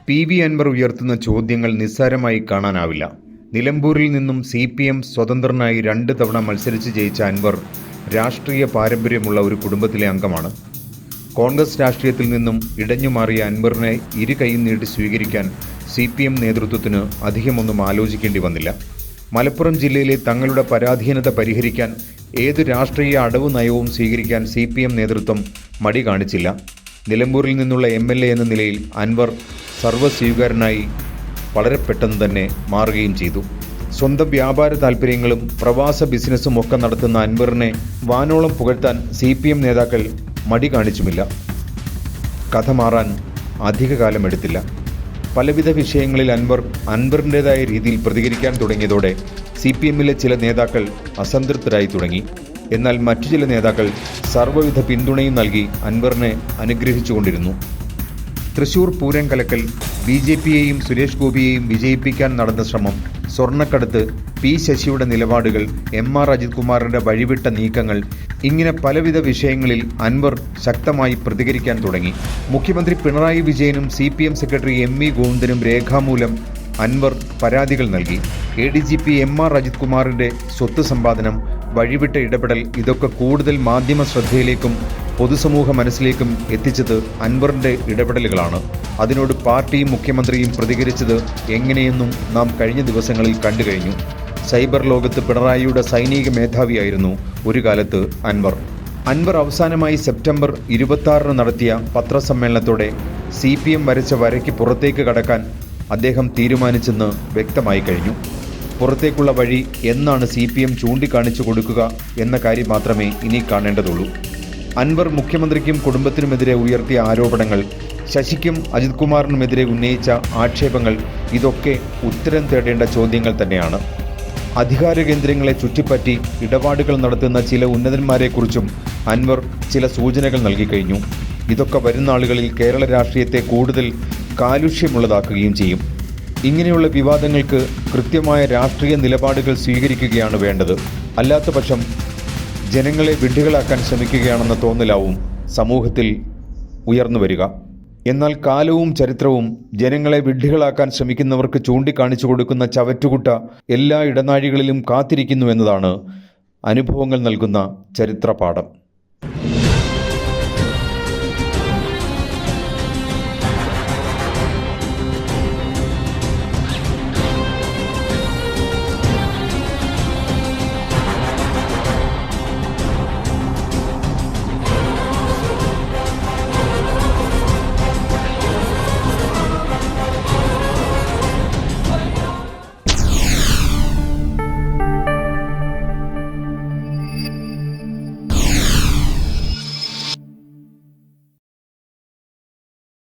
PV Anwar ഉയർത്തുന്ന ചോദ്യങ്ങൾ നിസ്സാരമായി കാണാനാവില്ല. നിലമ്പൂരിൽ നിന്നും CPM സ്വതന്ത്രനായി 2 തവണ മത്സരിച്ച് ജയിച്ച അൻവർ രാഷ്ട്രീയ പാരമ്പര്യമുള്ള ഒരു കുടുംബത്തിലെ അംഗമാണ്. കോൺഗ്രസ് രാഷ്ട്രീയത്തിൽ നിന്നും ഇടഞ്ഞുമാറിയ അൻവറിനെ ഇരു കൈയും നീട്ടി സ്വീകരിക്കാൻ CPM നേതൃത്വത്തിന് അധികമൊന്നും ആലോചിക്കേണ്ടി വന്നില്ല. മലപ്പുറം ജില്ലയിലെ തങ്ങളുടെ പരാധീനത പരിഹരിക്കാൻ ഏതു രാഷ്ട്രീയ അടവു നയവും സ്വീകരിക്കാൻ CPM നേതൃത്വം മടി കാണിച്ചില്ല. നിലമ്പൂരിൽ നിന്നുള്ള MLA എന്ന നിലയിൽ അൻവർ സർവ്വസ്വീകാരനായി വളരെ പെട്ടെന്ന് തന്നെ മാറുകയും ചെയ്തു. സ്വന്തം വ്യാപാര താൽപ്പര്യങ്ങളും പ്രവാസ ബിസിനസ്സും ഒക്കെ നടത്തുന്ന അൻവറിനെ വാനോളം പുകഴ്ത്താൻ CPM നേതാക്കൾ മടി കാണിച്ചുമില്ല. കഥ മാറാൻ അധികകാലമെടുത്തില്ല. പലവിധ വിഷയങ്ങളിൽ അൻവറിൻ്റേതായ രീതിയിൽ പ്രതികരിക്കാൻ തുടങ്ങിയതോടെ CPMലെ ചില നേതാക്കൾ അസംതൃപ്തരായി തുടങ്ങി. എന്നാൽ മറ്റു ചില നേതാക്കൾ സർവ്വവിധ പിന്തുണയും നൽകി അൻവറിനെ അനുഗ്രഹിച്ചുകൊണ്ടിരുന്നു. തൃശൂർ പൂരം കലക്കൽ, BJPയെയും സുരേഷ് ഗോപിയെയും വിജയിപ്പിക്കാൻ നടന്ന ശ്രമം, സ്വർണ്ണക്കടത്ത്, P. ശശിയുടെ നിലപാടുകൾ, MR അജിത് കുമാറിൻ്റെ വഴിവിട്ട നീക്കങ്ങൾ, ഇങ്ങനെ പലവിധ വിഷയങ്ങളിൽ അൻവർ ശക്തമായി പ്രതികരിക്കാൻ തുടങ്ങി. മുഖ്യമന്ത്രി പിണറായി വിജയനും CPM സെക്രട്ടറി MV ഗോവിന്ദനും രേഖാമൂലം അൻവർ പരാതികൾ നൽകി. ADGP MR അജിത് കുമാറിൻ്റെ സ്വത്ത് സമ്പാദനം, വഴിവിട്ട ഇടപെടൽ, ഇതൊക്കെ കൂടുതൽ മാധ്യമ ശ്രദ്ധയിലേക്കും പൊതുസമൂഹ മനസ്സിലേക്കും എത്തിച്ചത് അൻവറിൻ്റെ ഇടപെടലുകളാണ്. അതിനോട് പാർട്ടിയും മുഖ്യമന്ത്രിയും പ്രതികരിച്ചത് എങ്ങനെയെന്നും നാം കഴിഞ്ഞ ദിവസങ്ങളിൽ കണ്ടുകഴിഞ്ഞു. സൈബർ ലോകത്ത് പിണറായിയുടെ സൈനിക മേധാവിയായിരുന്നു ഒരു കാലത്ത് അൻവർ അവസാനമായി സെപ്റ്റംബർ 26 നടത്തിയ പത്രസമ്മേളനത്തോടെ CPM വരച്ച വരയ്ക്ക് പുറത്തേക്ക് കടക്കാൻ അദ്ദേഹം തീരുമാനിച്ചെന്ന് വ്യക്തമായി കഴിഞ്ഞു. പുറത്തേക്കുള്ള വഴി എന്നാണ് CPM ചൂണ്ടിക്കാണിച്ചു കൊടുക്കുക എന്ന കാര്യം മാത്രമേ ഇനി കാണേണ്ടതുള്ളൂ. അൻവർ മുഖ്യമന്ത്രിക്കും കുടുംബത്തിനുമെതിരെ ഉയർത്തിയ ആരോപണങ്ങൾ, ശശിക്കും അജിത് കുമാറിനുമെതിരെ ഉന്നയിച്ച ആക്ഷേപങ്ങൾ, ഇതൊക്കെ ഉത്തരം തേടേണ്ട ചോദ്യങ്ങൾ തന്നെയാണ്. അധികാര കേന്ദ്രങ്ങളെ ചുറ്റിപ്പറ്റി ഇടപാടുകൾ നടത്തുന്ന ചില ഉന്നതന്മാരെക്കുറിച്ചും അൻവർ ചില സൂചനകൾ നൽകിക്കഴിഞ്ഞു. ഇതൊക്കെ വരുന്ന ആളുകളിൽ കേരള രാഷ്ട്രീയത്തെ കൂടുതൽ കാലുഷ്യമുള്ളതാക്കുകയും ചെയ്യും. ഇങ്ങനെയുള്ള വിവാദങ്ങൾക്ക് കൃത്യമായ രാഷ്ട്രീയ നിലപാടുകൾ സ്വീകരിക്കുകയാണ് വേണ്ടത്. അല്ലാത്തപക്ഷം ജനങ്ങളെ വിഡ്ഢികളാക്കാൻ ശ്രമിക്കുകയാണെന്ന തോന്നലാവും സമൂഹത്തിൽ ഉയർന്നു വരിക. എന്നാൽ കാലവും ചരിത്രവും ജനങ്ങളെ വിഡ്ഢികളാക്കാൻ ശ്രമിക്കുന്നവർക്ക് ചൂണ്ടിക്കാണിച്ചു കൊടുക്കുന്ന ചവറ്റുകുട്ട എല്ലാ ഇടനാഴികളിലും കാത്തിരിക്കുന്നു എന്നതാണ് അനുഭവങ്ങൾ നൽകുന്ന ചരിത്രപാഠം.